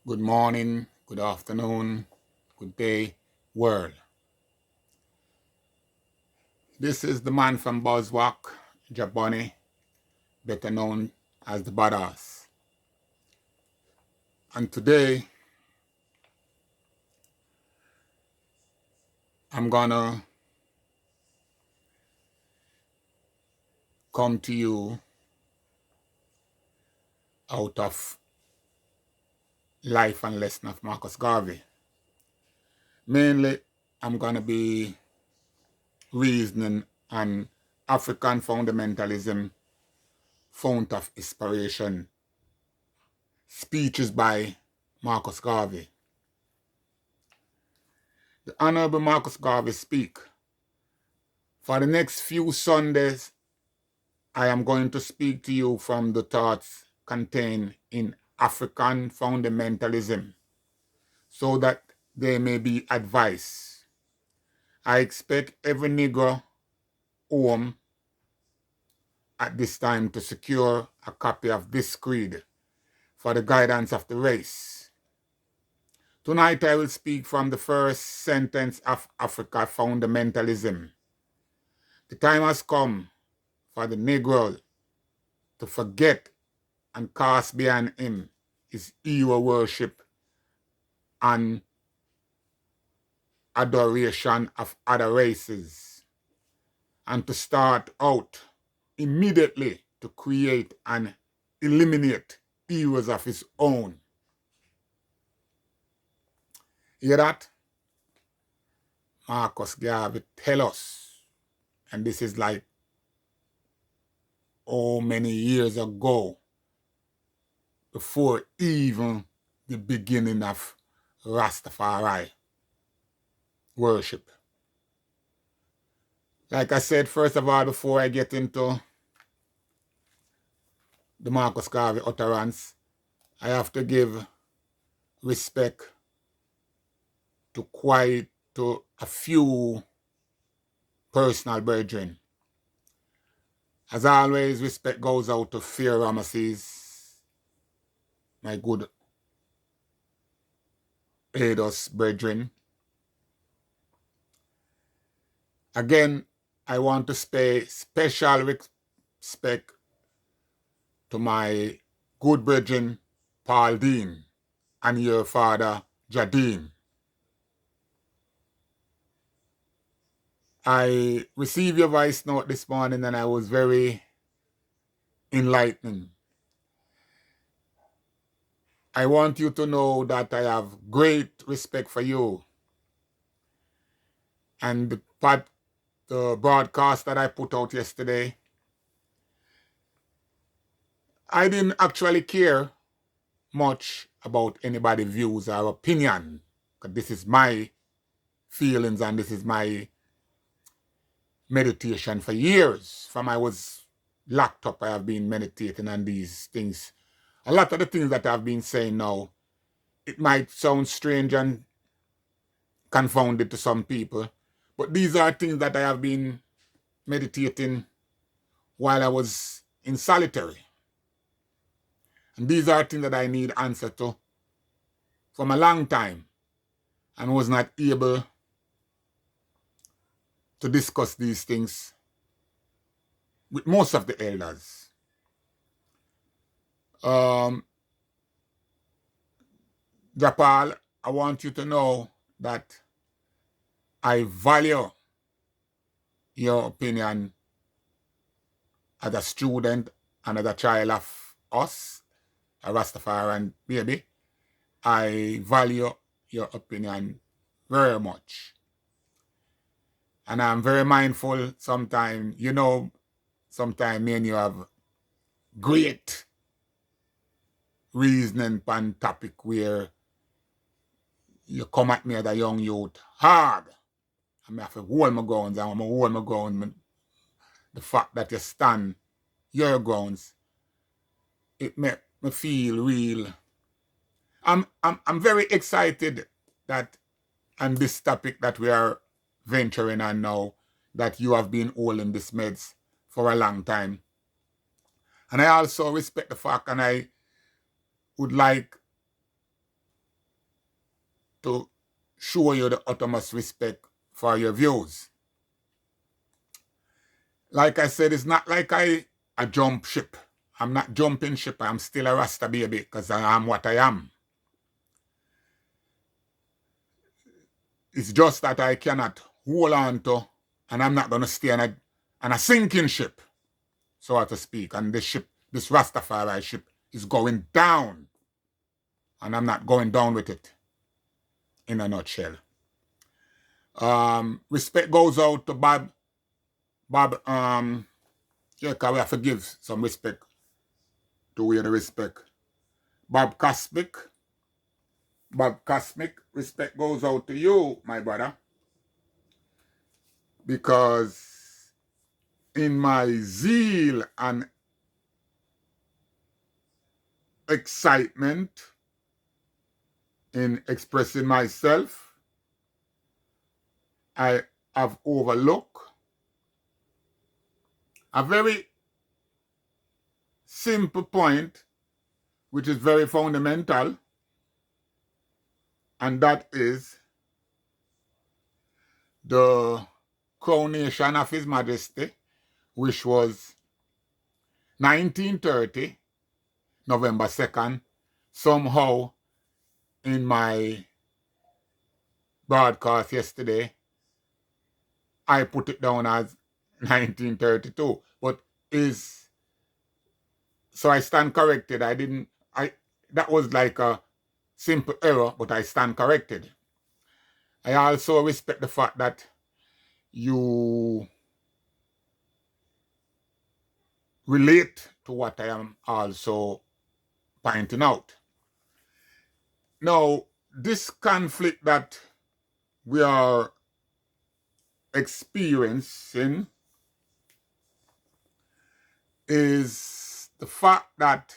Good morning, good afternoon, good day, world. This is the man from Buzzwalk, Jaboni, better known as the Badass. And today, I'm gonna come to you out of Life and Lesson of Marcus Garvey. Mainly, I'm gonna be reasoning on African fundamentalism, fount of inspiration, speeches by Marcus Garvey. The Honorable Marcus Garvey speak. For the next few Sundays, I am going to speak to you from the thoughts contained in African fundamentalism so that they may be advice. I expect every Negro home at this time to secure a copy of this creed for the guidance of the race. Tonight I will speak from the first sentence of Africa fundamentalism. The time has come for the Negro to forget and cast behind him his hero worship and adoration of other races, and to start out immediately to create and eliminate heroes of his own. Hear that? Marcus Garvey tell us, and this is like how many years ago, before even the beginning of Rastafari worship. Like I said, first of all, before I get into the Marcus Garvey utterance, I have to give respect to a few personal brethren. As always, respect goes out to Fear Ramesses, my good Ados brethren. Again, I want to pay special respect to my good brethren, Paul Dean, and your father, Jadine. I received your voice note this morning and I was very enlightened. I want you to know that I have great respect for you. And the broadcast that I put out yesterday, I didn't actually care much about anybody's views or opinion, because this is my feelings and this is my meditation for years. From I was locked up, I have been meditating on these things. A lot of the things that I've been saying now, it might sound strange and confounded to some people, but these are things that I have been meditating while I was in solitary. And these are things that I need answer to from a long time and was not able to discuss these things with most of the elders. Japal, I want you to know that I value your opinion as a student and as a child of us, a Rastafarian baby. I value your opinion very much. And I'm very mindful sometimes, sometimes me and you have great reasoning on topic where you come at me as a young youth hard. I have to hold my grounds, and I'm going to hold my ground. The fact that you stand your grounds, it make me feel real. I'm very excited that on this topic that we are venturing on now, that you have been holding this meds for a long time. And I also respect the fact, and I would like to show you the utmost respect for your views. Like I said, it's not like I jump ship. I'm not jumping ship. I'm still a Rasta baby because I am what I am. It's just that I cannot hold on to, and I'm not going to stay on a sinking ship, so to speak. And this ship, this Rastafari ship, is going down. And I'm not going down with it, in a nutshell. Respect goes out to Bob, yeah, because we have to give some respect to where the respect. Bob Cosmic, respect goes out to you, my brother. Because in my zeal and excitement in expressing myself, I have overlooked a very simple point, which is very fundamental, and that is the coronation of His Majesty, which was 1930, November 2nd. Somehow, in my broadcast yesterday, I put it down as 1932, but so I stand corrected. That was like a simple error, but I stand corrected. I also respect the fact that you relate to what I am also pointing out. Now, this conflict that we are experiencing is the fact that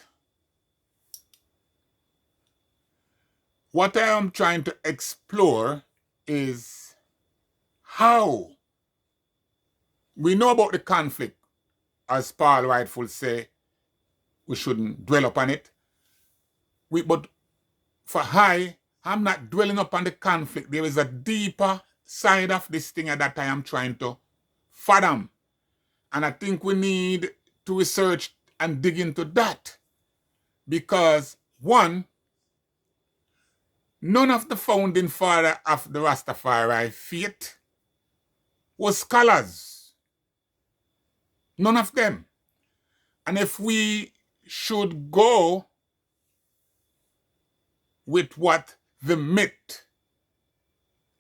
what I am trying to explore is how we know about the conflict. As Paul Rightful say, we shouldn't dwell upon it. But for I'm not dwelling upon the conflict. There is a deeper side of this thing that I am trying to fathom. And I think we need to research and dig into that. Because, one, none of the founding father of the Rastafari faith was scholars. None of them. And if we should go with what the myth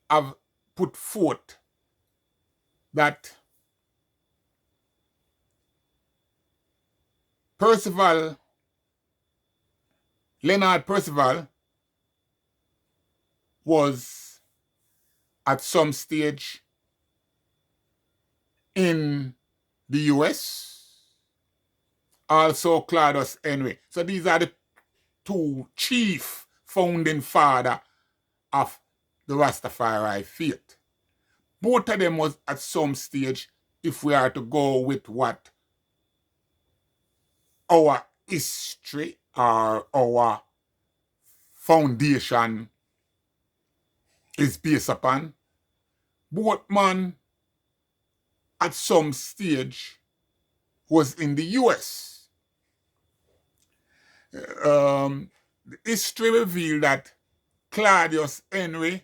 have put forth, that Leonard Percival was at some stage in the US, also Claudius Henry. So these are the two chief founding father of the Rastafari faith. Both of them was at some stage, if we are to go with what our history or our foundation is based upon, both man at some stage was in the US. The history revealed that Claudius Henry,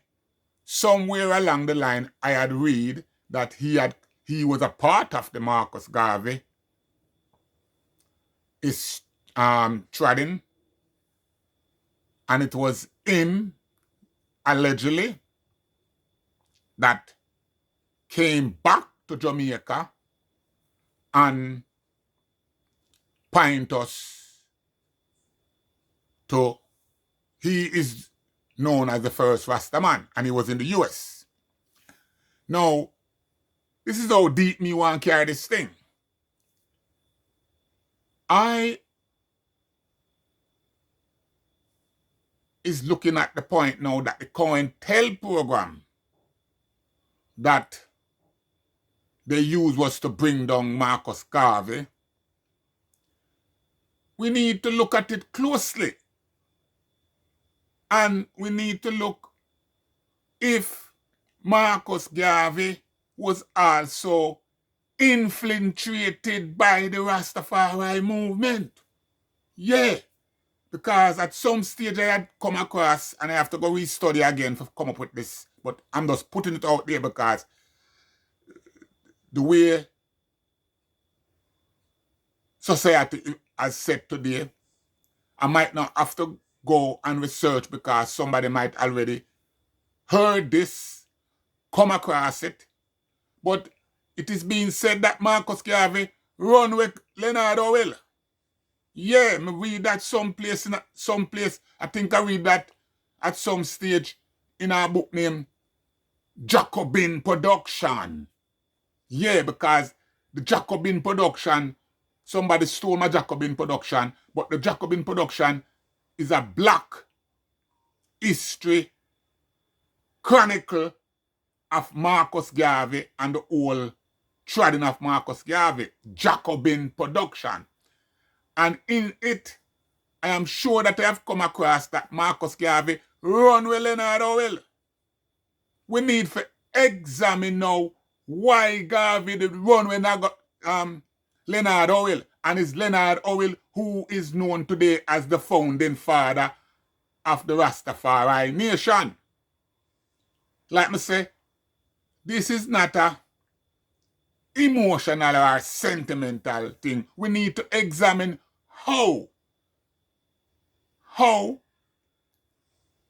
somewhere along the line, I had read that he was a part of the Marcus Garvey trading, and it was him, allegedly, that came back to Jamaica and point us to, he is known as the first Rastaman, and he was in the US. Now, this is how deep me want to carry this thing. I is looking at the point now that the COINTEL program that they used was to bring down Marcus Garvey. We need to look at it closely. And we need to look if Marcus Garvey was also infiltrated by the Rastafari movement. Yeah, because at some stage I had come across, and I have to go restudy again to come up with this, but I'm just putting it out there because the way society has said today, I might not have to go and research because somebody might already heard this, come across it, but it is being said that Marcus Garvey run with Leonard Howell. Yeah, I read that someplace, I think I read that at some stage in a book named Jacobin Production. Yeah, because the Jacobin Production, somebody stole my Jacobin Production, but the Jacobin Production is a black history chronicle of Marcus Garvey and the whole trading of Marcus Garvey, Jacobin Production. And in it, I am sure that I have come across that Marcus Garvey run with Leonard Howell. We need to examine now why Garvey did run with Leonard Howell. And it's Leonard Howell who is known today as the founding father of the Rastafari nation. Like me say, this is not a emotional or sentimental thing. We need to examine how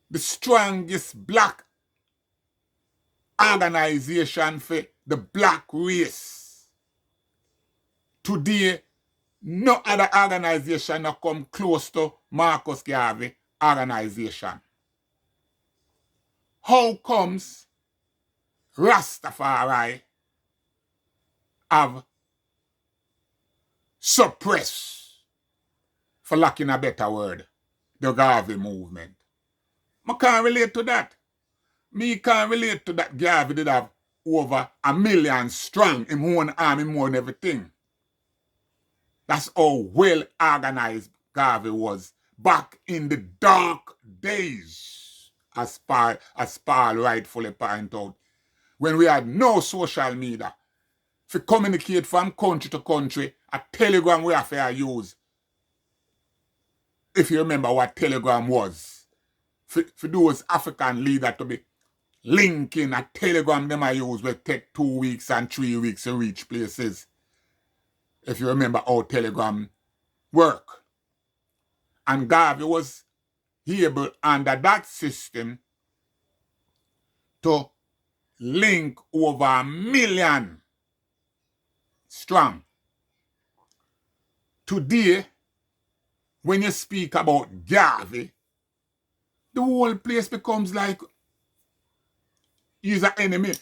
the strongest black organization for the black race today, no other organization that come close to Marcus Garvey organization. How comes Rastafari have suppressed, for lacking a better word, the Garvey movement? I can't relate to that. Me can't relate to that Garvey did have over 1 million strong, him own army, more than everything. That's how well organized Garvey was back in the dark days, as Paul rightfully pointed out, when we had no social media. To communicate from country to country, a telegram we have to use. If you remember what telegram was. For those African leaders to be linking, a telegram them I use will take 2 weeks and 3 weeks to reach places. If you remember how telegram work. And Garvey was able under that system to link over 1 million strong. Today, when you speak about Garvey, the whole place becomes like he's an enemy.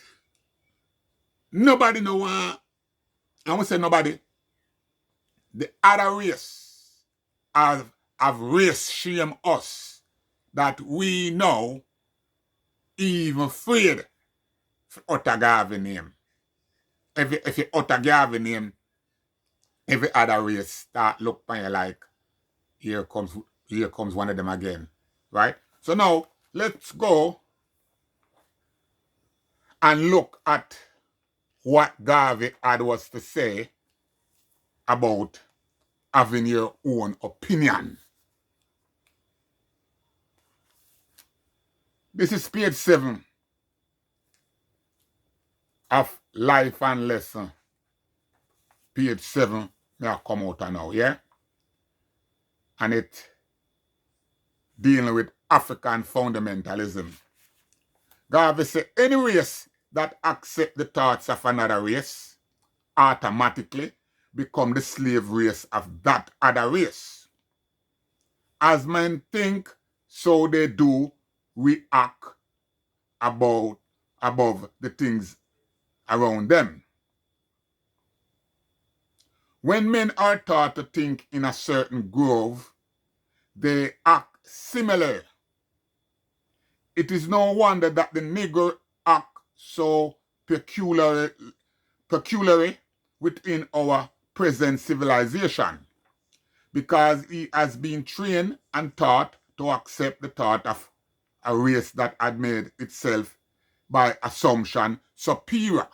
Nobody know, I won't say nobody, the other race have race shame us that we know even afraid to utter Garvey name. If you utter Garvey name, every other race start look on you like, here comes one of them again. Right? So now, let's go and look at what Garvey had was to say about having your own opinion. This is page 7 of Life and Lesson. Page 7 may come out now, yeah? And it dealing with African fundamentalism. Garvey said, any race that accept the thoughts of another race automatically become the slave race of that other race. As men think, so they do react above the things around them. When men are taught to think in a certain groove, they act similar. It is no wonder that the Negro act so peculiarly within our present civilization, because he has been trained and taught to accept the thought of a race that had made itself by assumption superior.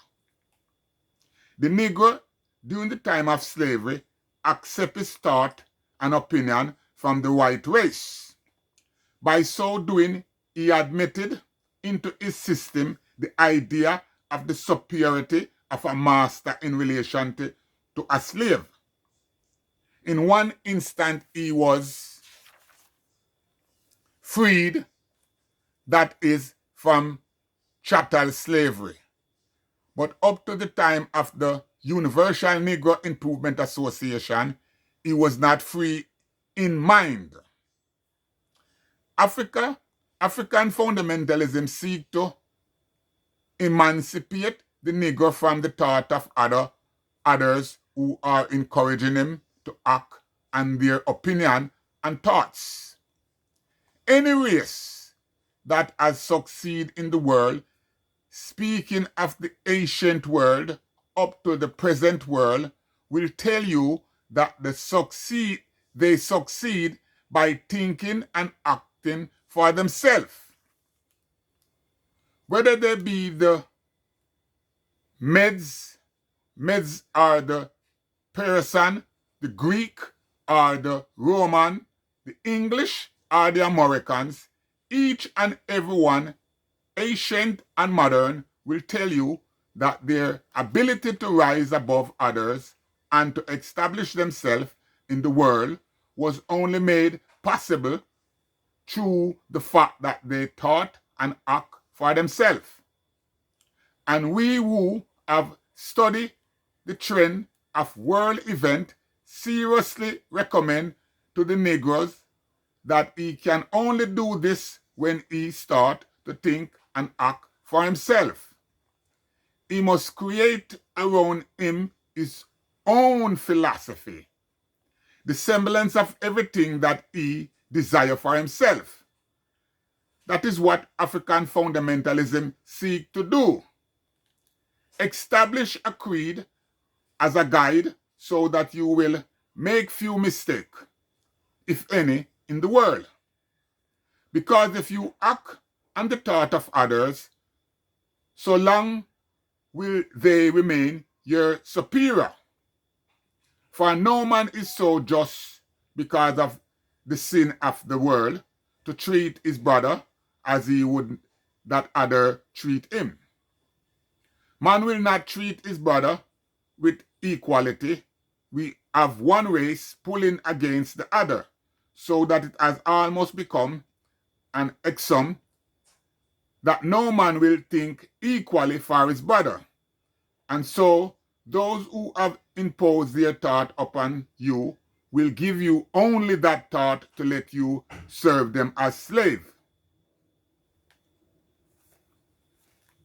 The Negro, during the time of slavery, accepted his thought and opinion from the white race. By so doing, he admitted into his system the idea of the superiority of a master in relation to a slave. In one instant, he was freed, that is, from chattel slavery. But up to the time of the Universal Negro Improvement Association, he was not free in mind. African fundamentalism seek to emancipate the Negro from the thought of others who are encouraging him to act on their opinion and thoughts. Any race that has succeeded in the world, speaking of the ancient world up to the present world, will tell you that they succeed by thinking and acting for themselves. Whether they be the Medes are the Persian, the Greek are the Roman, the English are the Americans, each and every one, ancient and modern, will tell you that their ability to rise above others and to establish themselves in the world was only made possible through the fact that they thought and act for themselves. And we who have studied the trend of world event seriously recommend to the Negroes that he can only do this when he start to think and act for himself. He must create around him his own philosophy, the semblance of everything that he desires for himself. That is what African fundamentalism seeks to do. Establish a creed as a guide so that you will make few mistakes, if any, in the world. Because if you act on the thought of others, so long will they remain your superior. For no man is so just because of the sin of the world to treat his brother as he would that other treat him. Man will not treat his brother with equality. We have one race pulling against the other, so that it has almost become an axiom that no man will think equally for his brother. And so those who have imposed their thought upon you will give you only that thought to let you serve them as slave.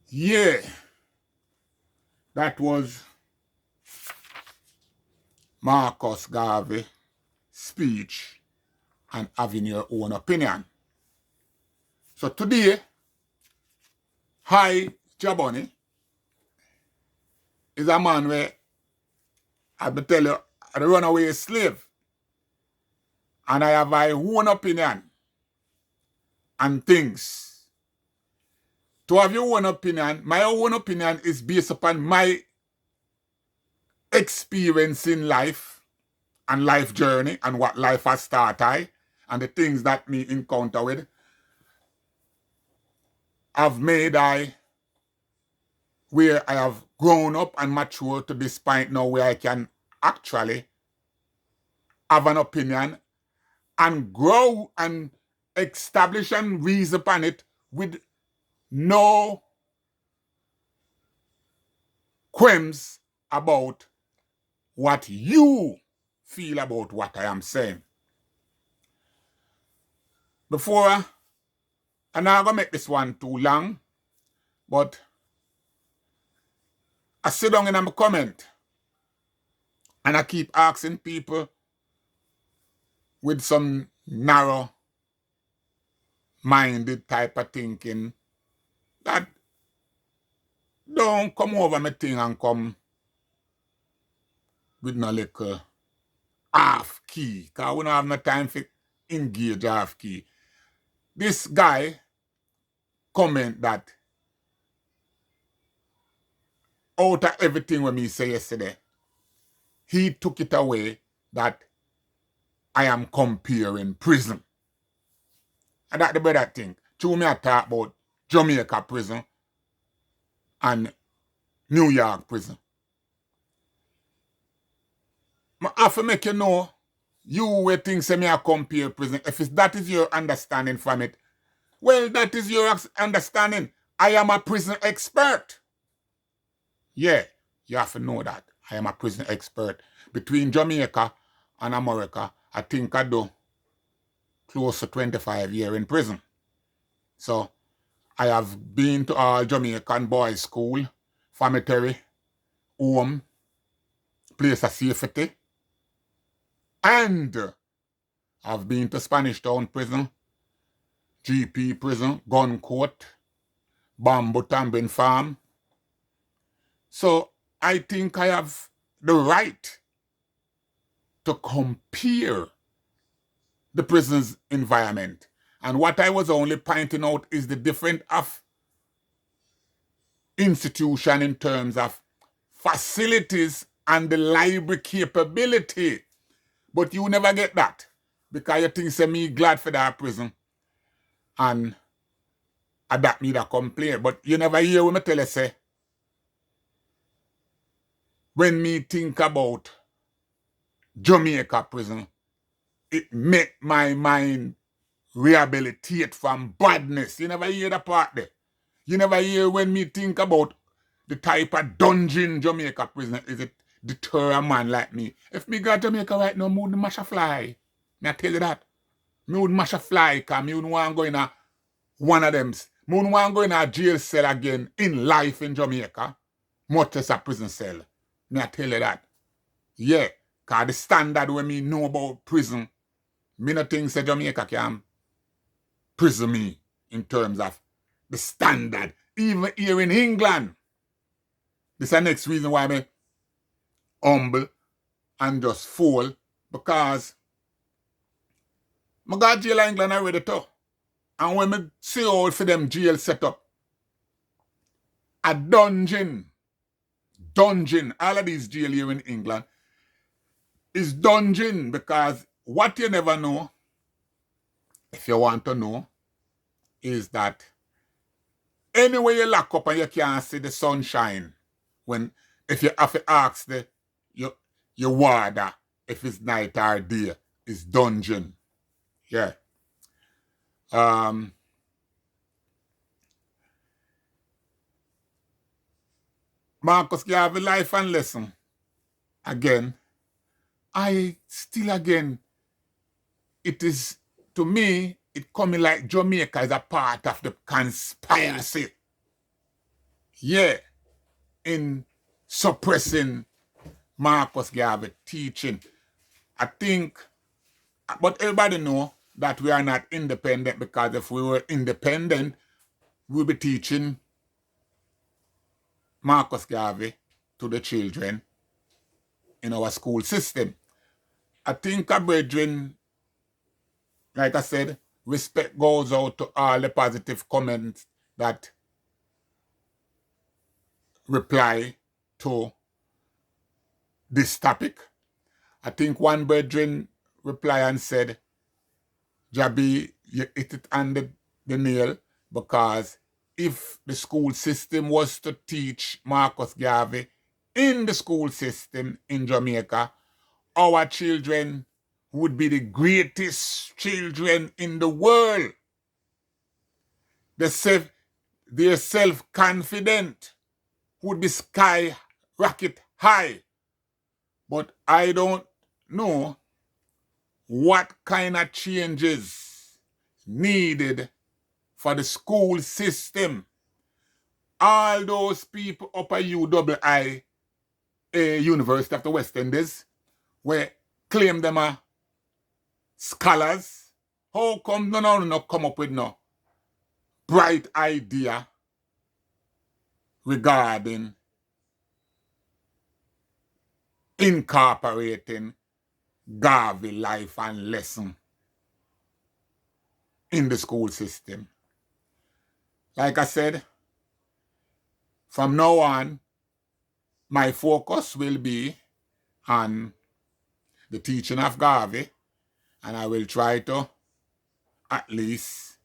Yeah, that was Marcus Garvey speech and having your own opinion. So today, Jaboni is a man where, I will tell you, a runaway slave. And I have my own opinion and things. To have your own opinion, my own opinion is based upon my experience in life and life journey and what life has started and the things that me encounter with have made where I have grown up and matured to this point now where I can actually have an opinion and grow and establish and reason upon it with no qualms about what you feel about what I am saying. Before, I'm not going to make this one too long, but I sit down in my comment and I keep asking people with some narrow-minded type of thinking that don't come over my thing and come with no little half key, because we don't have no time for engage half key. This guy comment that out of everything when me say yesterday, he took it away that I am comparing prison. And that's the better thing. To me, I talk about Jamaica prison and New York prison. I have to make you know, you will think say me I compare prison. If that is your understanding from it, well, that is your understanding. I am a prison expert. Yeah, you have to know that. I am a prison expert. Between Jamaica and America, I think I do close to 25 years in prison. So, I have been to all Jamaican boys' school, family, home, place of safety, and I've been to Spanish Town prison, GP prison, gun court, bamboo tambing farm. So I think I have the right to compare the prison's environment. And what I was only pointing out is the difference of institution in terms of facilities and the library capability. But you never get that. Because you think say me glad for that prison. And that me that complain. But you never hear when me tell you say, when me think about Jamaica prison, it make my mind rehabilitate from badness. You never hear that part there. You never hear when me think about the type of dungeon Jamaica prison is it deter a man like me. If me go to Jamaica right now, me wouldn't mash a fly. Me I tell you that. Me wouldn't mash a fly because me wouldn't want to go in a one of them. Me wouldn't want to go in a jail cell again in life in Jamaica. Much less a prison cell. Me I tell you that. Yeah. Because the standard when me know about prison, me no think say Jamaica can prison me in terms of the standard. Even here in England. This is the next reason why me humble and just fall. Because I got jail in England already too. And when me see all for them jail set up, a dungeon, all of these jail here in England is dungeon because what you never know, if you want to know, is that anywhere you lock up and you can't see the sunshine, if you have to ask your warder if it's night or day, it's dungeon. Yeah. Marcus Garvey life and lesson. Again, it is, to me, it coming like Jamaica is a part of the conspiracy. Yeah. In suppressing Marcus Garvey teaching. I think, but everybody know that we are not independent because if we were independent, we'll be teaching Marcus Garvey to the children in our school system. I think, brethren, like I said, respect goes out to all the positive comments that reply to this topic. I think one brethren replied and said, Jabi, you hit it on the nail, because if the school system was to teach Marcus Garvey in the school system in Jamaica, our children would be the greatest children in the world. Their self-confident would be skyrocket high. But I don't know what kind of changes needed for the school system. All those people up at UII, University of the West Indies, where claim them are scholars. How come no come up with no bright idea regarding incorporating Garvey life and lesson in the school system? Like I said, from now on, my focus will be on the teaching of Garvey, and I will try to at least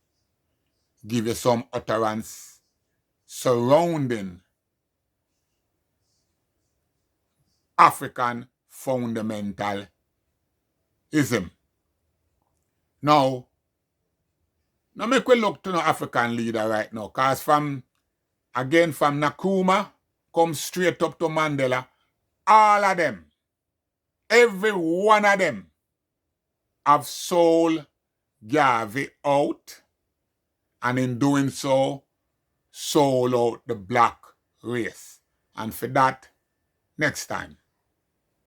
give you some utterance surrounding African fundamentalism. Now make we look to the African leader right now, because from Nkrumah, come straight up to Mandela, all of them, every one of them, have sold Garvey out, and in doing so, sold out the black race. And for that, next time.